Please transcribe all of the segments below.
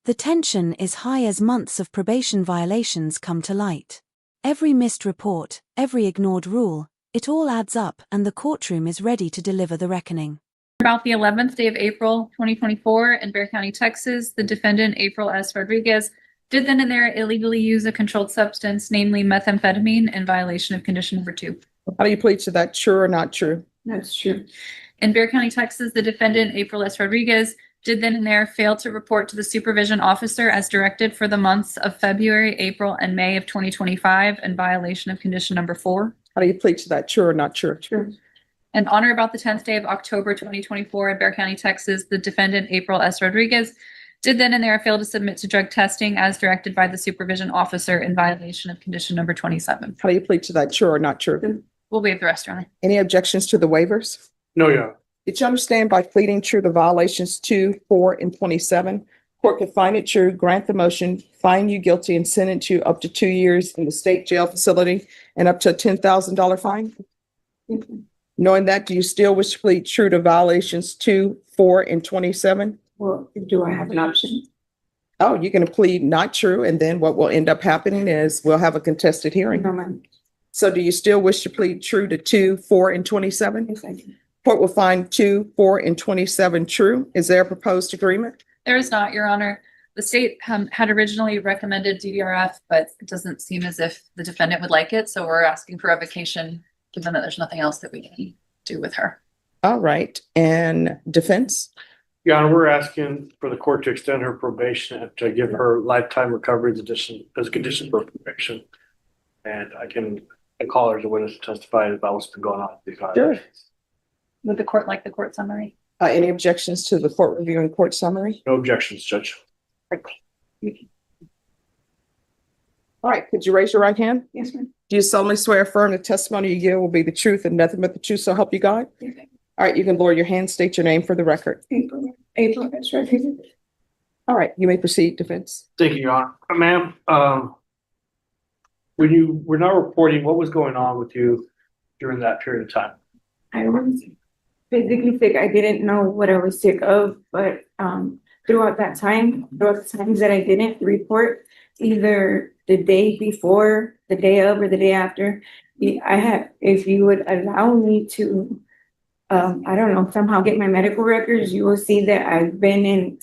The tension is high as months of probation violations come to light. Every missed report, every ignored rule, it all adds up, and the courtroom is ready to deliver the reckoning. About the 11th day of April, 2024, in Bexar County, Texas, the defendant, April S. Rodriguez, did then and there illegally use a controlled substance, namely methamphetamine, in violation of condition number 2. How do you plead to that? True or not true? That's true. In Bexar County, Texas, the defendant, April S. Rodriguez, did then and there fail to report to the supervision officer as directed for the months of February, April, and May of 2025 in violation of condition number 4. How do you plead to that? True or not true? True. And on or about the 10th day of October 2024 in Bexar County, Texas, the defendant, April S. Rodriguez, did then and there fail to submit to drug testing as directed by the supervision officer in violation of condition number 27. How do you plead to that? True or not true? We'll waive the rest, Your Honor. Any objections to the waivers? No, Your Honor. Did you understand by pleading true the violations 2, 4, and 27? Court could find it true, grant the motion, find you guilty, and sentence you up to 2 years in the state jail facility and up to a $10,000 fine? Knowing that, do you still wish to plead true to violations 2, 4, and 27? Well, do I have an option? Oh, you're going to plead not true, and then what will end up happening is we'll have a contested hearing. No, ma'am. So do you still wish to plead true to 2, 4, and 27? Yes, I do. Court will find 2, 4, and 27 true. Is there a proposed agreement? There is not, Your Honor. The state had originally recommended DVRF, but it doesn't seem as if the defendant would like it. So we're asking for revocation, given that there's nothing else that we can do with her. All right. And defense? Your Honor, we're asking for the court to extend her probation and to give her lifetime recovery as a condition for probation. And I call her as a witness to testify about what's been going on with these violations. Would the court like the court summary? Any objections to the court review and court summary? No objections, Judge. All right. Could you raise your right hand? Yes, ma'am. Do you solemnly swear affirm the testimony you give will be the truth and nothing but the truth, so help you God? Yes. All right. You can lower your hand, state your name for the record. April S. Rodriguez. All right. You may proceed, defense. Thank you, Your Honor. Ma'am, when you were not reporting, what was going on with you during that period of time? I was physically sick. I didn't know what I was sick of, but throughout the times that I didn't report, either the day before, the day of, or the day after, if you would allow me to, I don't know, somehow get my medical records, you will see that I've been in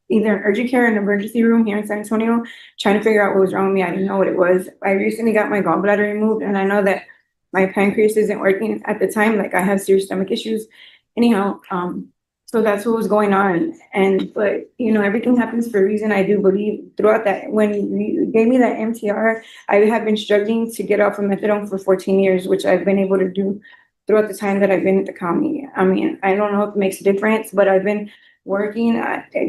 either an urgent care or an emergency room here in San Antonio, trying to figure out what was wrong with me. I didn't know what it was. I recently got my gallbladder removed, and I know that my pancreas isn't working at the time. Like, I have serious stomach issues. Anyhow, so that's what was going on. But everything happens for a reason. I do believe throughout that, when you gave me that MTR, I have been struggling to get off of methadone for 14 years, which I've been able to do throughout the time that I've been at the county. I mean, I don't know if it makes a difference, but I've been working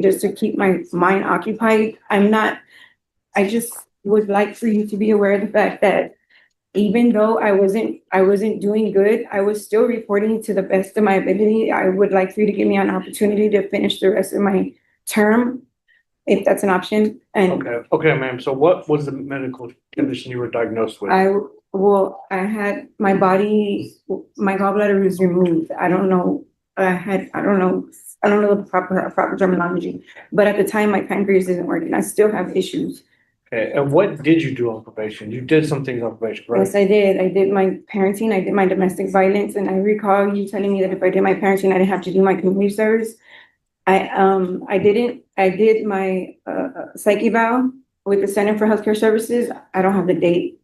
just to keep my mind occupied. I just would like for you to be aware of the fact that even though I wasn't doing good, I was still reporting to the best of my ability. I would like for you to give me an opportunity to finish the rest of my term, if that's an option. And Okay, ma'am. So what was the medical condition you were diagnosed with? I had my gallbladder was removed. I don't know the proper terminology, but at the time my pancreas isn't working. I still have issues. Okay, and what did you do on probation? You did some things on probation, right? Yes, I did. I did my parenting. I did my domestic violence, and I recall you telling me that if I did my parenting, I didn't have to do my community service. I didn't. I did my psych eval with the Center for Healthcare Services. I don't have the date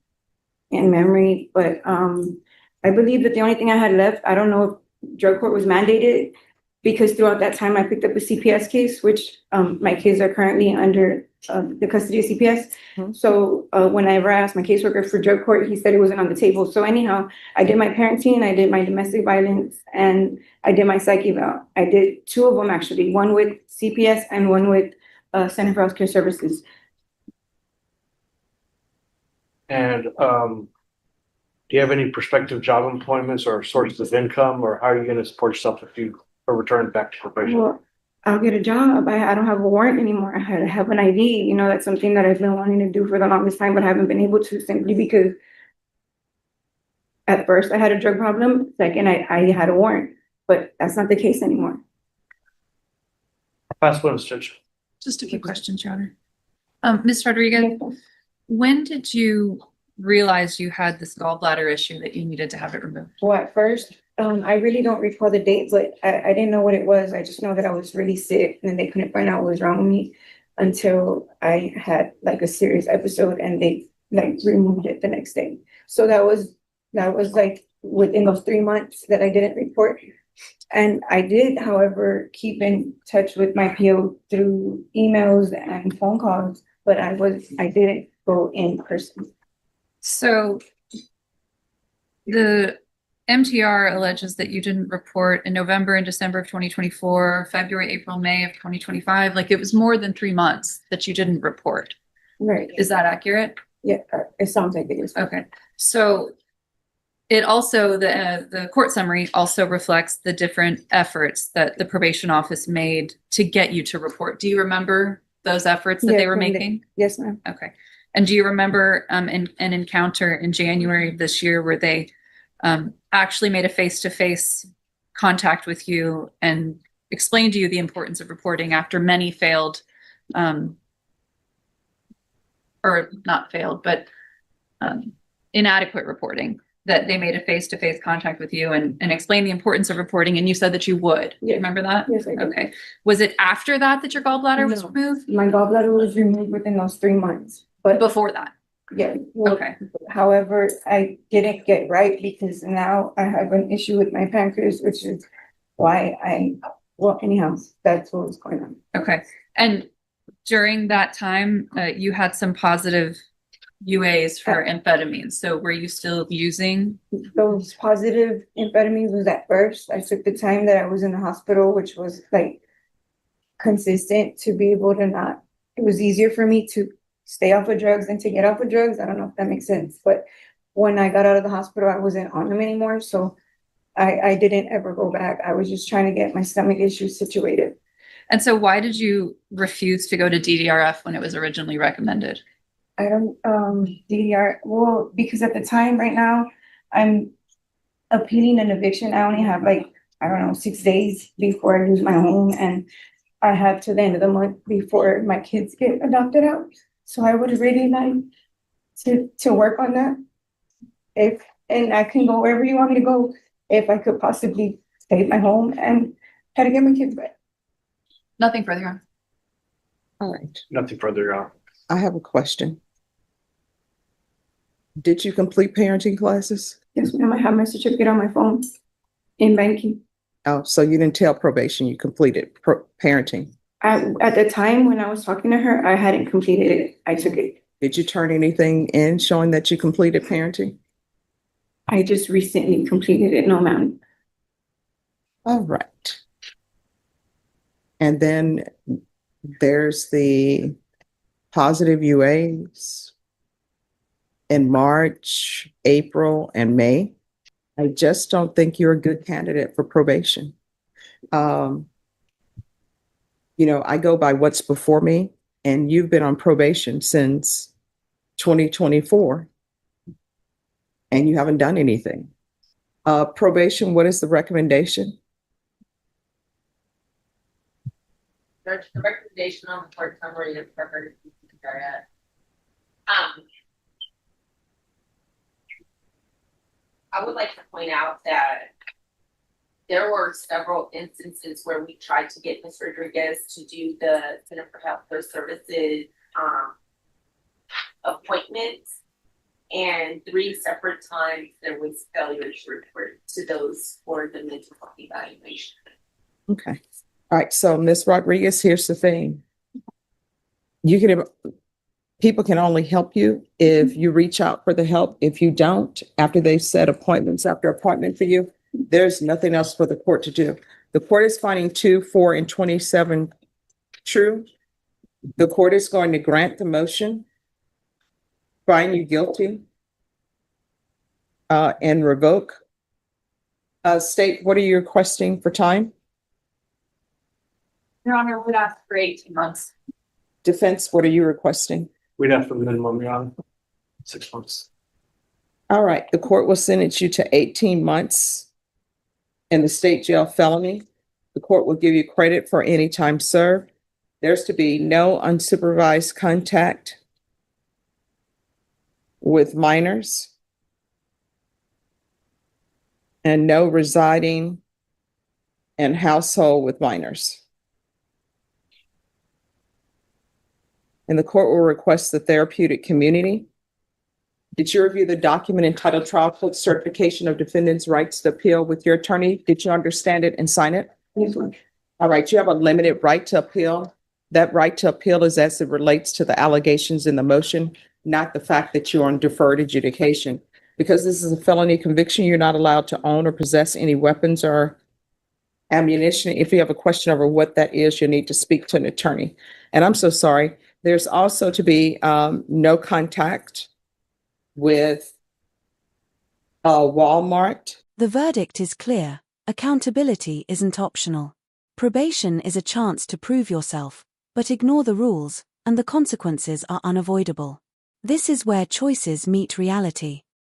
in memory, but I believe that the only thing I had left, I don't know if drug court was mandated, because throughout that time I picked up a CPS case, which my kids are currently under the custody of CPS. Mm-hmm. So whenever I asked my caseworker for drug court, he said it wasn't on the table. So anyhow, I did my parenting, I did my domestic violence, and I did my psych eval. I did 2 of them actually, one with CPS and one with Center for Healthcare Services. And do you have any prospective job employments or sources of income, or how are you going to support yourself if you are returned back to probation? Well, I'll get a job. I don't have a warrant anymore. I have an ID. That's something that I've been wanting to do for the longest time, but haven't been able to, simply because at first I had a drug problem. Second, I had a warrant, but that's not the case anymore. Past witness, Judge. Just a few questions, Your Honor. Ms. Rodriguez, when did you realize you had this gallbladder issue that you needed to have it removed? Well, at first, I really don't recall the date, but I didn't know what it was. I just know that I was really sick and they couldn't find out what was wrong with me until I had like a serious episode and they like removed it the next day. So that was like within those 3 months that I didn't report. And I did, however, keep in touch with my PO through emails and phone calls, but I didn't go in person. So the MTR alleges that you didn't report in November and December of 2024, February, April, May of 2025. Like it was more than 3 months that you didn't report. Right. Is that accurate? Yeah, it sounds like it is. Okay. So it also, the court summary also reflects the different efforts that the probation office made to get you to report. Do you remember those efforts that they were making? Yes, ma'am. Okay. And do you remember an encounter in January of this year where they actually made a face-to-face contact with you and explained to you the importance of reporting after many failed, or not failed, but inadequate reporting, that they made a face-to-face contact with you and explained the importance of reporting, and you said that you would? Do you remember that? Yes, I do. Okay. Was it after that that your gallbladder was No. removed? My gallbladder was removed within those 3 months, but Before that? yeah. Well, Okay. however, I didn't get right because now I have an issue with my pancreas, which is why anyhow, that's what was going on. Okay. And during that time, you had some positive UAs for amphetamines. So were you still using? Those positive amphetamines was at first. I took the time that I was in the hospital, which was like consistent to be able to not, it was easier for me to stay off of drugs than to get off of drugs. I don't know if that makes sense, but when I got out of the hospital, I wasn't on them anymore. So I didn't ever go back. I was just trying to get my stomach issues situated. And so why did you refuse to go to DDRF when it was originally recommended? I don't, DDR, well, because at the time right now, I'm appealing an eviction. I only have like, I don't know, 6 days before I lose my home, and I have to the end of the month before my kids get adopted out. So I would really like to work on that. And I can go wherever you want me to go, if I could possibly save my home and try to get my kids back. Nothing further on. All right. Nothing further, Your Honor. I have a question. Did you complete parenting classes? Yes, ma'am, I have my certificate on my phone in banking. Oh, so you didn't tell probation you completed parenting. At the time when I was talking to her, I hadn't completed it. I took it. Did you turn anything in showing that you completed parenting? I just recently completed it. No, ma'am. All right. And then there's the positive UAs in March, April, and May. I just don't think you're a good candidate for probation. You know, I go by what's before me, and you've been on probation since 2024, and you haven't done anything. Probation, what is the recommendation? Judge, the recommendation on the court summary is for her to be at. I would like to point out that there were several instances where we tried to get Ms. Rodriguez to do the Center for Healthcare Services appointments, and 3 separate times there was failure to report to those for the mental health evaluation. Okay. All right. So Ms. Rodriguez, here's the thing. People can only help you if you reach out for the help. If you don't, after they've set appointments after appointment for you, there's nothing else for the court to do. The court is finding 2, 4, and 27 true. The court is going to grant the motion, find you guilty, and revoke. State, what are you requesting for time? Your Honor, would ask for 18 months. Defense, what are you requesting? We'd have for minimum, Your Honor, 6 months. All right, the court will sentence you to 18 months in the state jail felony. The court will give you credit for any time served. There's to be no unsupervised contact with minors and no residing in household with minors. And the court will request the therapeutic community. Did you review the document entitled Trial Court Certification of Defendant's Rights to Appeal with your attorney? Did you understand it and sign it? Yes, ma'am. All right, you have a limited right to appeal. That right to appeal is as it relates to the allegations in the motion, not the fact that you're on deferred adjudication. Because this is a felony conviction, you're not allowed to own or possess any weapons or ammunition. If you have a question over what that is, you need to speak to an attorney. And I'm so sorry. There's also to be no contact with Walmart. The verdict is clear. Accountability isn't optional. Probation is a chance to prove yourself, but ignore the rules, and the consequences are unavoidable. This is where choices meet reality.